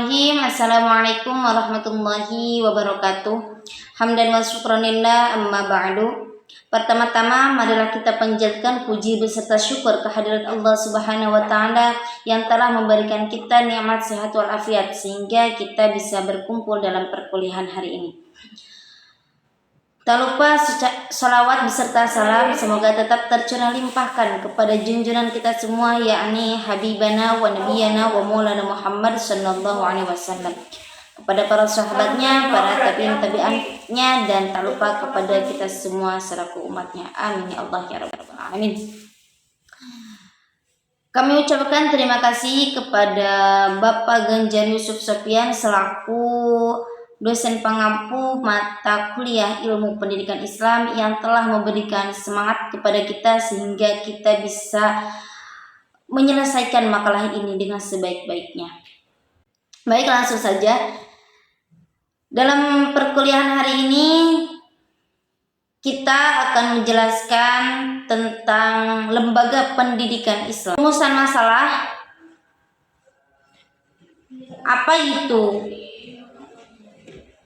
Bismillahirrahmanirrahim. Assalamualaikum warahmatullahi wabarakatuh. Hamdan wa syukranillah, amma ba'du. Pertama-tama marilah kita panjatkan puji beserta syukur kehadirat Allah Subhanahu wa taala yang telah memberikan kita nikmat sehat walafiat sehingga kita bisa berkumpul dalam perkuliahan hari ini. Tak lupa salawat beserta salam semoga tetap tercurah limpahkan kepada junjungan kita semua, yakni Habibana wa Nabiyana wa Maulana Muhammad sallallahu alaihi wasallam, kepada para sahabatnya, para tabi'in-tabi'annya, dan tak lupa kepada kita semua selaku umatnya. Amin ya Allah ya Rabbal alamin. Kami ucapkan terima kasih kepada Bapak Ganjar Yusuf Sofian selaku dosen pengampu mata kuliah ilmu pendidikan Islam yang telah memberikan semangat kepada kita sehingga kita bisa menyelesaikan makalah ini dengan sebaik-baiknya. Baik, langsung saja. Dalam perkuliahan hari ini kita akan menjelaskan tentang lembaga pendidikan Islam. Rumusan masalah, apa itu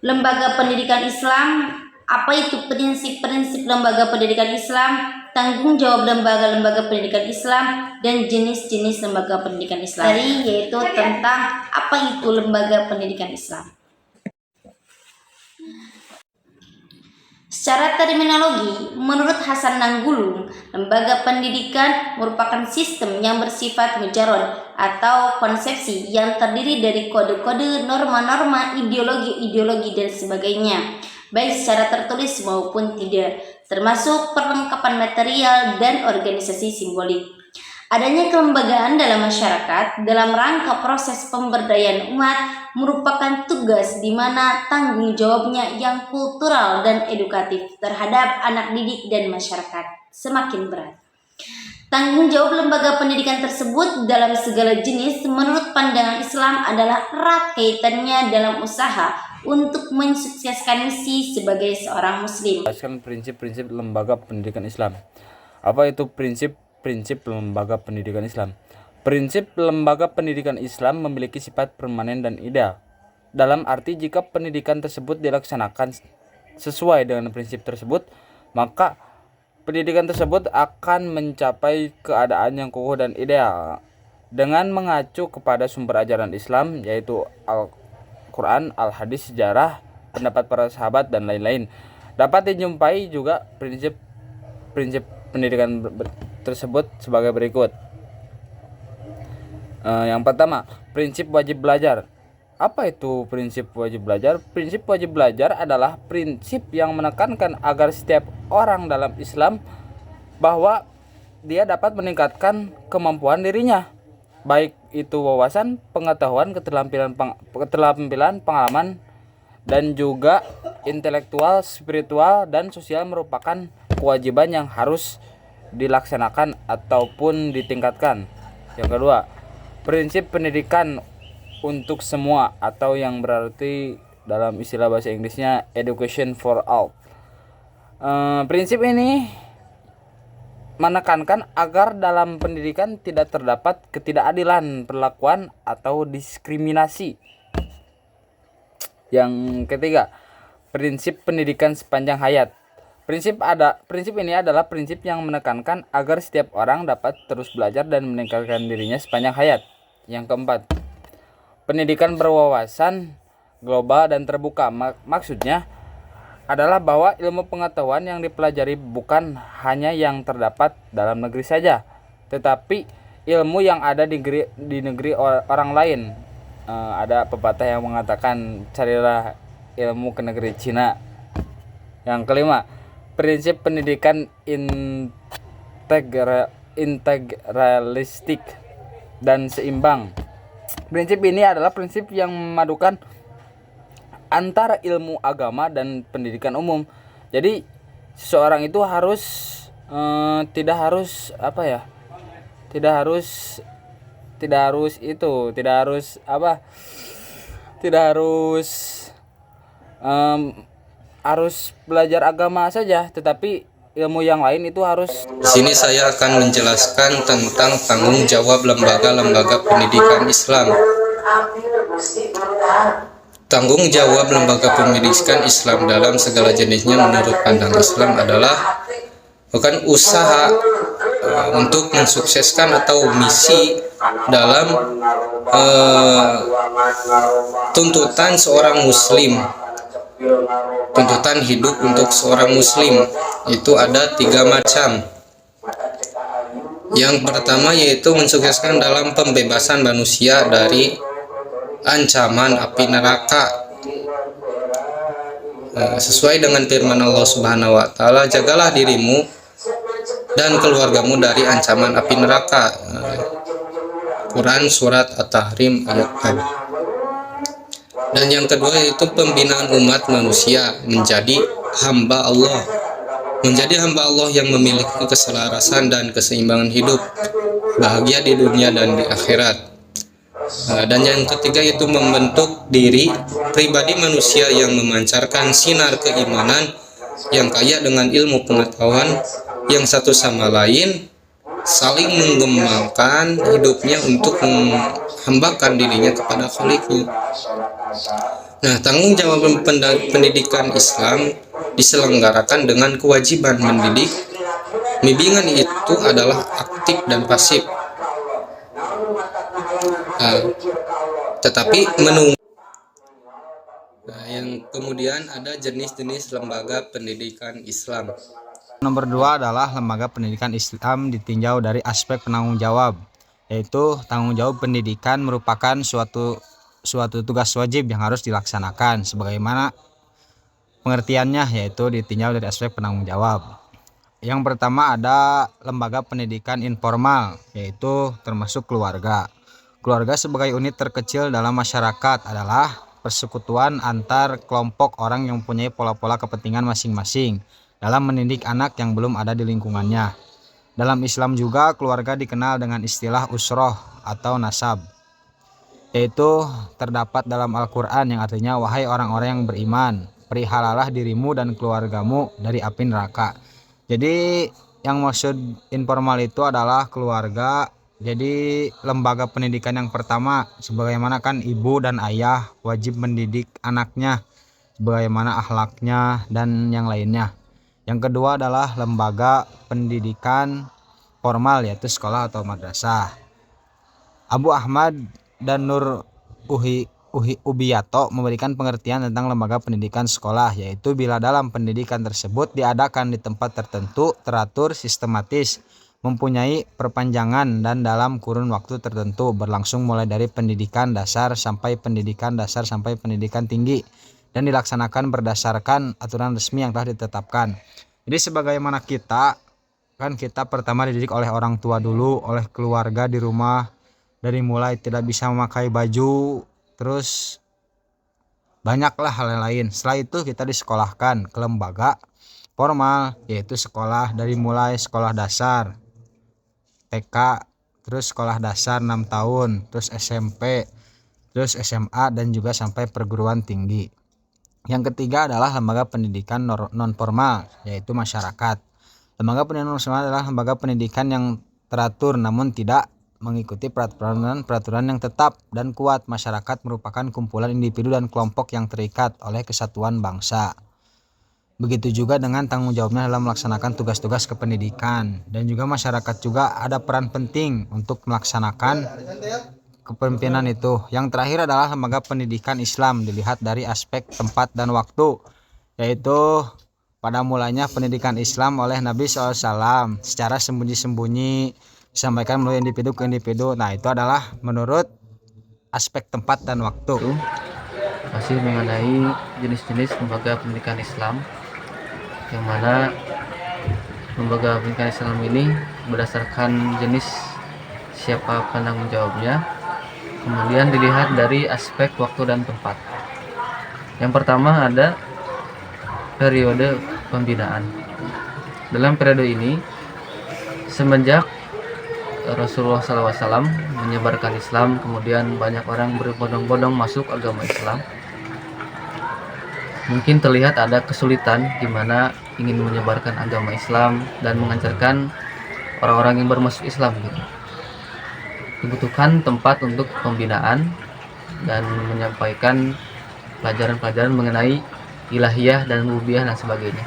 lembaga pendidikan Islam, apa itu prinsip-prinsip lembaga pendidikan Islam, tanggung jawab lembaga-lembaga pendidikan Islam, dan jenis-jenis lembaga pendidikan Islam. Yaitu tentang apa itu lembaga pendidikan Islam. Secara terminologi, menurut Hasan Nanggulung, lembaga pendidikan merupakan sistem yang bersifat mujarrad atau konsepsi yang terdiri dari kode-kode, norma-norma, ideologi-ideologi, dan sebagainya, baik secara tertulis maupun tidak, termasuk perlengkapan material dan organisasi simbolik. Adanya kelembagaan dalam masyarakat dalam rangka proses pemberdayaan umat merupakan tugas di mana tanggung jawabnya yang kultural dan edukatif terhadap anak didik dan masyarakat semakin berat. Tanggung jawab lembaga pendidikan tersebut dalam segala jenis menurut pandangan Islam adalah erat kaitannya dalam usaha untuk mensukseskan misi sebagai seorang muslim. Prinsip-prinsip lembaga pendidikan Islam. Apa itu prinsip lembaga pendidikan Islam? Prinsip lembaga pendidikan Islam memiliki sifat permanen dan ideal. Dalam arti jika pendidikan tersebut dilaksanakan sesuai dengan prinsip tersebut, maka pendidikan tersebut akan mencapai keadaan yang kukuh dan ideal. Dengan mengacu kepada sumber ajaran Islam yaitu Al-Quran, Al-Hadis, sejarah, pendapat para sahabat, dan lain-lain. Dapat dijumpai juga prinsip pendidikan tersebut sebagai berikut. Yang pertama, prinsip wajib belajar. Apa itu prinsip wajib belajar? Prinsip wajib belajar adalah prinsip yang menekankan agar setiap orang dalam Islam bahwa dia dapat meningkatkan kemampuan dirinya, baik itu wawasan, pengetahuan, keterampilan, pengalaman, dan juga intelektual, spiritual, dan sosial merupakan kewajiban yang harus dilaksanakan ataupun ditingkatkan. Yang kedua, prinsip pendidikan untuk semua atau yang berarti dalam istilah bahasa Inggrisnya education for all. Prinsip ini menekankan agar dalam pendidikan tidak terdapat ketidakadilan perlakuan atau diskriminasi. Yang ketiga, prinsip pendidikan sepanjang hayat. Prinsip ini adalah prinsip yang menekankan agar setiap orang dapat terus belajar dan meningkatkan dirinya sepanjang hayat. Yang keempat, pendidikan berwawasan global dan terbuka. Maksudnya adalah bahwa ilmu pengetahuan yang dipelajari bukan hanya yang terdapat dalam negeri saja, tetapi ilmu yang ada di negeri orang lain. Ada pepatah yang mengatakan carilah ilmu ke negeri Cina. Yang kelima, prinsip pendidikan integralistik dan seimbang. Prinsip ini adalah prinsip yang memadukan antara ilmu agama dan pendidikan umum. Jadi seseorang itu tidak harus belajar agama saja, tetapi ilmu yang lain itu harus. Di sini saya akan menjelaskan tentang tanggung jawab lembaga-lembaga pendidikan Islam. Tanggung jawab lembaga pendidikan Islam dalam segala jenisnya menurut pandang Islam adalah bukan usaha untuk mensukseskan atau misi dalam tuntutan seorang muslim, tuntutan hidup untuk seorang muslim. Itu ada 3 macam. Yang pertama yaitu mensukseskan dalam pembebasan manusia dari ancaman api neraka, sesuai dengan firman Allah Subhanahu wa taala, jagalah dirimu dan keluargamu dari ancaman api neraka. Quran surat At-Tahrim ayat 6. Dan yang kedua yaitu pembinaan umat manusia menjadi hamba Allah, menjadi hamba Allah yang memiliki keselarasan dan keseimbangan hidup, bahagia di dunia dan di akhirat. Dan yang ketiga itu membentuk diri pribadi manusia yang memancarkan sinar keimanan, yang kaya dengan ilmu pengetahuan, yang satu sama lain saling mengembangkan hidupnya untuk menghambakan dirinya kepada Khaliqnya. Nah, tanggung jawab pendidikan Islam diselenggarakan dengan kewajiban mendidik. Bimbingan itu adalah aktif dan pasif. Tetapi yang kemudian ada jenis-jenis lembaga pendidikan Islam. Nomor 2 adalah lembaga pendidikan Islam ditinjau dari aspek penanggung jawab, yaitu tanggung jawab pendidikan merupakan suatu tugas wajib yang harus dilaksanakan. Sebagaimana pengertiannya, yaitu ditinjau dari aspek penanggung jawab. Yang pertama ada lembaga pendidikan informal, yaitu termasuk keluarga. Keluarga sebagai unit terkecil dalam masyarakat adalah persekutuan antar kelompok orang yang mempunyai pola-pola kepentingan masing-masing dalam mendidik anak yang belum ada di lingkungannya. Dalam Islam juga keluarga dikenal dengan istilah usroh atau nasab, yaitu terdapat dalam Al-Quran yang artinya, wahai orang-orang yang beriman, perihalalah dirimu dan keluargamu dari api neraka. Jadi yang maksud informal itu adalah keluarga. Jadi lembaga pendidikan yang pertama, sebagaimana kan ibu dan ayah wajib mendidik anaknya sebagaimana akhlaknya dan yang lainnya. Yang kedua adalah lembaga pendidikan formal, yaitu sekolah atau madrasah. Abu Ahmad dan Nur Ubiyato memberikan pengertian tentang lembaga pendidikan sekolah, yaitu bila dalam pendidikan tersebut diadakan di tempat tertentu, teratur, sistematis, mempunyai perpanjangan dan dalam kurun waktu tertentu, berlangsung mulai dari pendidikan dasar sampai pendidikan tinggi, dan dilaksanakan berdasarkan aturan resmi yang telah ditetapkan. Jadi sebagaimana kita pertama dididik oleh orang tua dulu, oleh keluarga di rumah, dari mulai tidak bisa memakai baju, terus banyaklah hal lain. Setelah itu kita disekolahkan ke lembaga formal, yaitu sekolah dari mulai sekolah dasar TK, terus sekolah dasar 6 tahun, terus SMP, terus SMA, dan juga sampai perguruan tinggi. Yang ketiga adalah lembaga pendidikan non formal, yaitu masyarakat. Lembaga pendidikan non formal adalah lembaga pendidikan yang teratur namun tidak mengikuti peraturan yang tetap dan kuat. Masyarakat merupakan kumpulan individu dan kelompok yang terikat oleh kesatuan bangsa. Begitu juga dengan tanggung jawabnya dalam melaksanakan tugas-tugas kependidikan, dan juga masyarakat juga ada peran penting untuk melaksanakan kepemimpinan itu. Yang terakhir adalah lembaga pendidikan Islam dilihat dari aspek tempat dan waktu, yaitu pada mulanya pendidikan Islam oleh Nabi SAW secara sembunyi-sembunyi disampaikan melalui individu ke individu. Nah, itu adalah menurut aspek tempat dan waktu. Masih mengenai jenis-jenis lembaga pendidikan Islam, yang mana lembaga pendidikan Islam ini berdasarkan jenis siapa penanggung jawabnya, kemudian dilihat dari aspek waktu dan tempat. Yang pertama ada periode pembinaan. Dalam periode ini, semenjak Rasulullah SAW menyebarkan Islam, kemudian banyak orang berbondong-bondong masuk agama Islam, mungkin terlihat ada kesulitan di mana ingin menyebarkan agama Islam dan mengajarkan orang-orang yang bermasuk Islam gitu. Dibutuhkan tempat untuk pembinaan, dan menyampaikan pelajaran-pelajaran mengenai ilahiyah dan rububiyah dan sebagainya.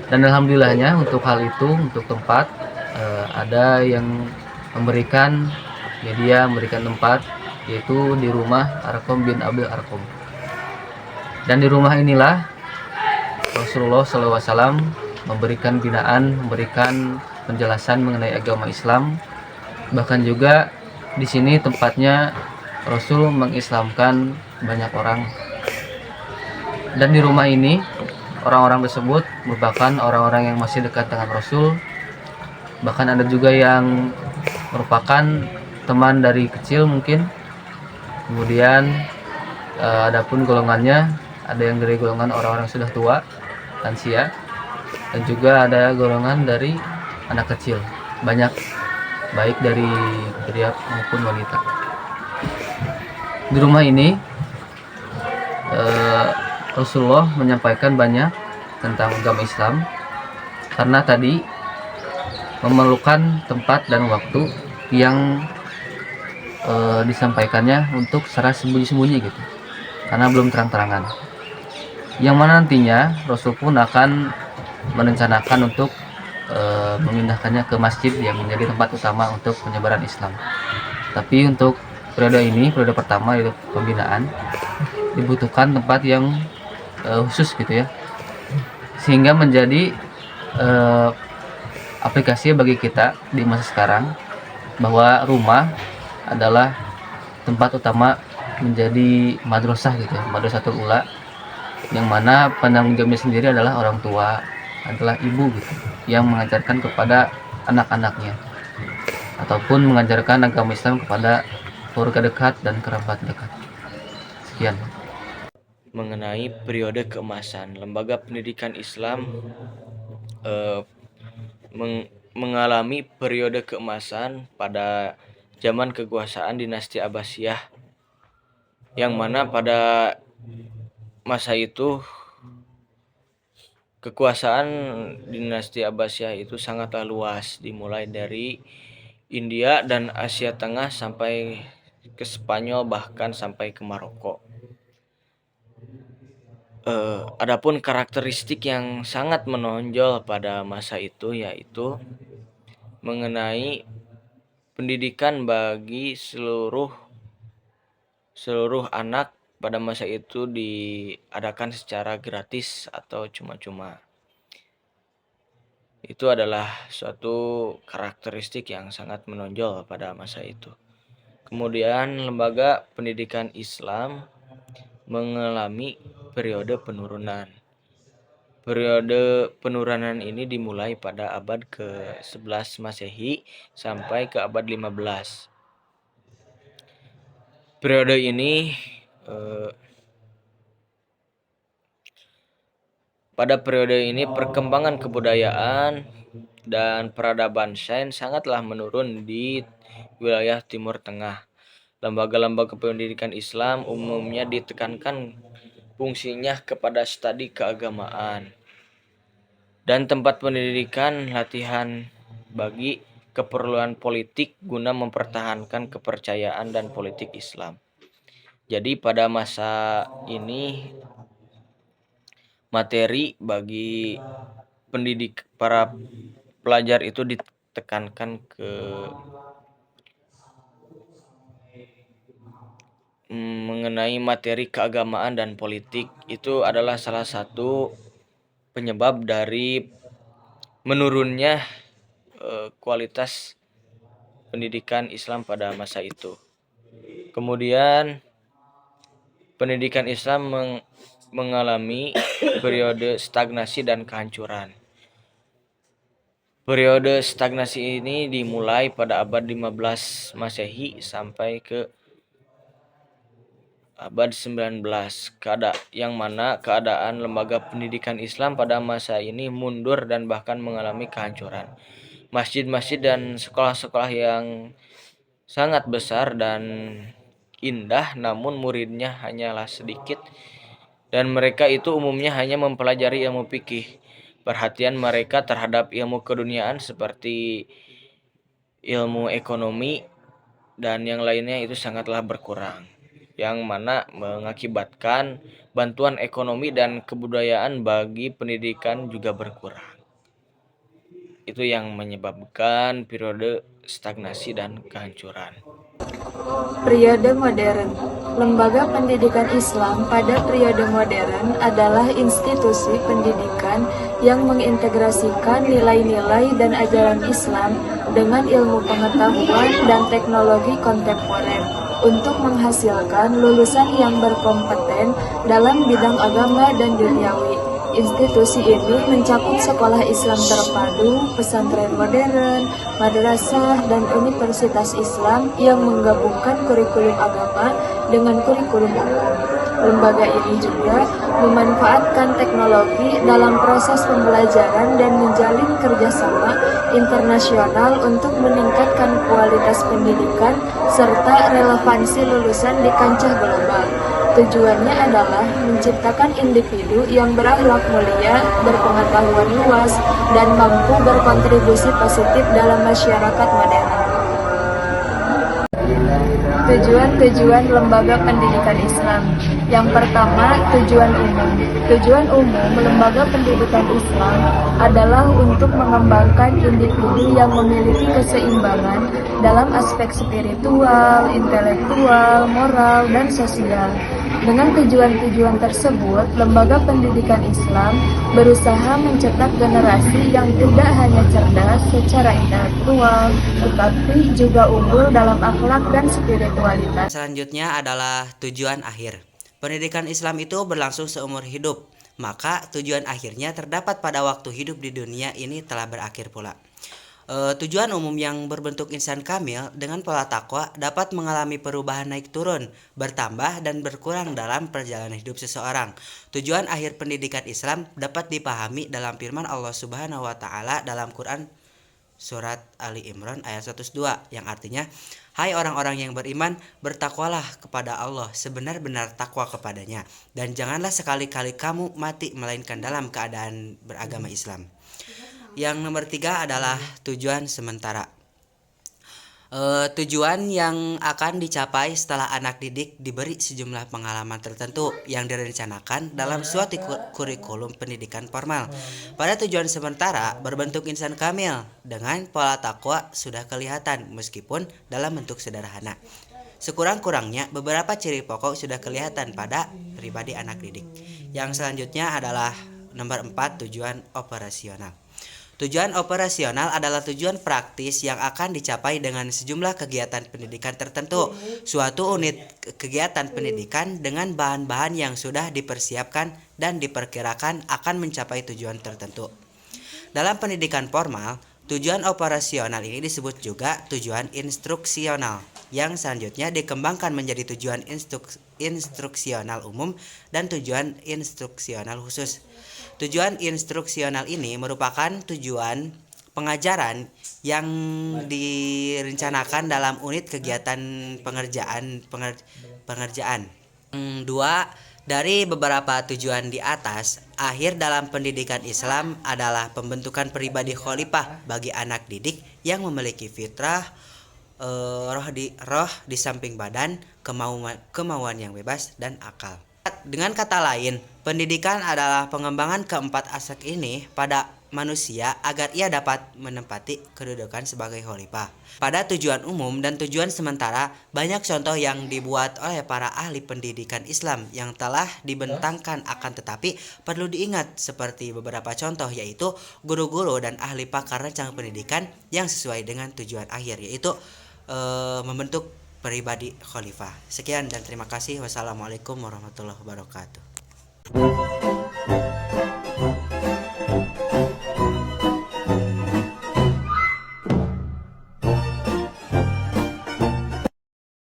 Dan alhamdulillahnya untuk hal itu, untuk tempat, ada yang memberikan media, memberikan tempat, yaitu di rumah Arqam bin Abil Arqam. Dan di rumah inilah Rasulullah SAW memberikan binaan, memberikan penjelasan mengenai agama Islam. Bahkan juga di sini tempatnya Rasul mengislamkan banyak orang. Dan di rumah ini orang-orang tersebut merupakan orang-orang yang masih dekat dengan Rasul. Bahkan ada juga yang merupakan teman dari kecil mungkin. Kemudian adapun golongannya, ada yang dari golongan orang-orang sudah tua, lansia, dan juga ada golongan dari anak kecil. Banyak, baik dari pria maupun wanita. Di rumah ini Rasulullah menyampaikan banyak tentang agama Islam, karena tadi memerlukan tempat dan waktu yang disampaikannya untuk secara sembunyi-sembunyi gitu, karena belum terang-terangan. Yang mana nantinya Rasul pun akan merencanakan untuk memindahkannya ke masjid yang menjadi tempat utama untuk penyebaran Islam. Tapi untuk periode ini, periode pertama yaitu pembinaan, dibutuhkan tempat yang khusus gitu ya, sehingga menjadi aplikasi bagi kita di masa sekarang bahwa rumah adalah tempat utama menjadi madrasah gitu ya, madrasatul ula, yang mana penanggung jawabnya sendiri adalah orang tua, adalah ibu gitu, yang mengajarkan kepada anak-anaknya ataupun mengajarkan agama Islam kepada keluarga dekat dan kerabat dekat. Sekian. Mengenai periode keemasan, lembaga pendidikan Islam mengalami periode keemasan pada zaman kekuasaan dinasti Abbasiyah, yang mana pada masa itu kekuasaan dinasti Abbasiyah itu sangatlah luas, dimulai dari India dan Asia Tengah sampai ke Spanyol, bahkan sampai ke Maroko. Adapun karakteristik yang sangat menonjol pada masa itu yaitu mengenai pendidikan bagi seluruh anak pada masa itu diadakan secara gratis atau cuma-cuma. Itu adalah suatu karakteristik yang sangat menonjol pada masa itu. Kemudian lembaga pendidikan Islam mengalami periode penurunan. Periode penurunan ini dimulai pada abad ke-11 Masehi sampai ke abad 15. Periode ini pada periode ini perkembangan kebudayaan dan peradaban sains sangatlah menurun di wilayah Timur Tengah. Lembaga-lembaga pendidikan Islam umumnya ditekankan fungsinya kepada studi keagamaan dan tempat pendidikan latihan bagi keperluan politik guna mempertahankan kepercayaan dan politik Islam. Jadi pada masa ini materi bagi para pelajar itu ditekankan ke mengenai materi keagamaan dan politik. Itu adalah salah satu penyebab dari menurunnya kualitas pendidikan Islam pada masa itu. Kemudian pendidikan Islam mengalami periode stagnasi dan kehancuran. Periode stagnasi ini dimulai pada abad 15 Masehi sampai ke abad 19, yang mana keadaan lembaga pendidikan Islam pada masa ini mundur dan bahkan mengalami kehancuran. Masjid-masjid dan sekolah-sekolah yang sangat besar dan indah, namun muridnya hanyalah sedikit, dan mereka itu umumnya hanya mempelajari ilmu fikih. Perhatian mereka terhadap ilmu keduniaan seperti ilmu ekonomi dan yang lainnya itu sangatlah berkurang. yang mana mengakibatkan bantuan ekonomi dan kebudayaan bagi pendidikan juga berkurang. Itu yang menyebabkan periode stagnasi dan kehancuran. Periode modern. Lembaga pendidikan Islam pada periode modern adalah institusi pendidikan yang mengintegrasikan nilai-nilai dan ajaran Islam dengan ilmu pengetahuan dan teknologi kontemporer untuk menghasilkan lulusan yang berkompeten dalam bidang agama dan duniawi. Institusi ini mencakup sekolah Islam terpadu, pesantren modern, madrasah, dan universitas Islam yang menggabungkan kurikulum agama dengan kurikulum umum. Lembaga ini juga memanfaatkan teknologi dalam proses pembelajaran dan menjalin kerjasama internasional untuk meningkatkan kualitas pendidikan serta relevansi lulusan di kancah global. Tujuannya adalah menciptakan individu yang berakhlak mulia, berpengetahuan luas, dan mampu berkontribusi positif dalam masyarakat modern. Tujuan-tujuan lembaga pendidikan Islam. Yang pertama, tujuan umum. Tujuan umum lembaga pendidikan Islam adalah untuk mengembangkan individu yang memiliki keseimbangan dalam aspek spiritual, intelektual, moral, dan sosial. Dengan tujuan-tujuan tersebut, lembaga pendidikan Islam berusaha mencetak generasi yang tidak hanya cerdas secara intelektual, tetapi juga unggul dalam akhlak dan spiritualitas. Selanjutnya adalah tujuan akhir. Pendidikan Islam itu berlangsung seumur hidup, maka tujuan akhirnya terdapat pada waktu hidup di dunia ini telah berakhir pula. Tujuan umum yang berbentuk insan kamil dengan pola takwa dapat mengalami perubahan naik turun, bertambah dan berkurang dalam perjalanan hidup seseorang. Tujuan akhir pendidikan Islam dapat dipahami dalam firman Allah Subhanahu wa taala dalam Quran surat Ali Imran ayat 102 yang artinya, "Hai orang-orang yang beriman, bertakwalah kepada Allah sebenar-benar takwa kepadanya, dan janganlah sekali-kali kamu mati melainkan dalam keadaan beragama Islam." Yang nomor 3 adalah tujuan sementara. Tujuan yang akan dicapai setelah anak didik diberi sejumlah pengalaman tertentu yang direncanakan dalam suatu kurikulum pendidikan formal. Pada tujuan sementara berbentuk insan kamil dengan pola takwa sudah kelihatan meskipun dalam bentuk sederhana. Sekurang-kurangnya beberapa ciri pokok sudah kelihatan pada pribadi anak didik. Yang selanjutnya adalah nomor 4, tujuan operasional. Tujuan operasional adalah tujuan praktis yang akan dicapai dengan sejumlah kegiatan pendidikan tertentu. Suatu unit kegiatan pendidikan dengan bahan-bahan yang sudah dipersiapkan dan diperkirakan akan mencapai tujuan tertentu. Dalam pendidikan formal, tujuan operasional ini disebut juga tujuan instruksional, yang selanjutnya dikembangkan menjadi tujuan instruksional umum dan tujuan instruksional khusus. Tujuan instruksional ini merupakan tujuan pengajaran yang direncanakan dalam unit kegiatan pengerjaan. Dua dari beberapa tujuan di atas, akhir dalam pendidikan Islam adalah pembentukan pribadi khalifah bagi anak didik yang memiliki fitrah, roh di samping badan, kemauan yang bebas, dan akal. Dengan kata lain, pendidikan adalah pengembangan keempat aspek ini pada manusia agar ia dapat menempati kedudukan sebagai khalifah. Pada tujuan umum dan tujuan sementara, banyak contoh yang dibuat oleh para ahli pendidikan Islam yang telah dibentangkan, akan tetapi perlu diingat seperti beberapa contoh, yaitu guru-guru dan ahli pakar rancang pendidikan yang sesuai dengan tujuan akhir, yaitu membentuk pribadi khalifah. Sekian dan terima kasih. Wassalamualaikum warahmatullahi wabarakatuh.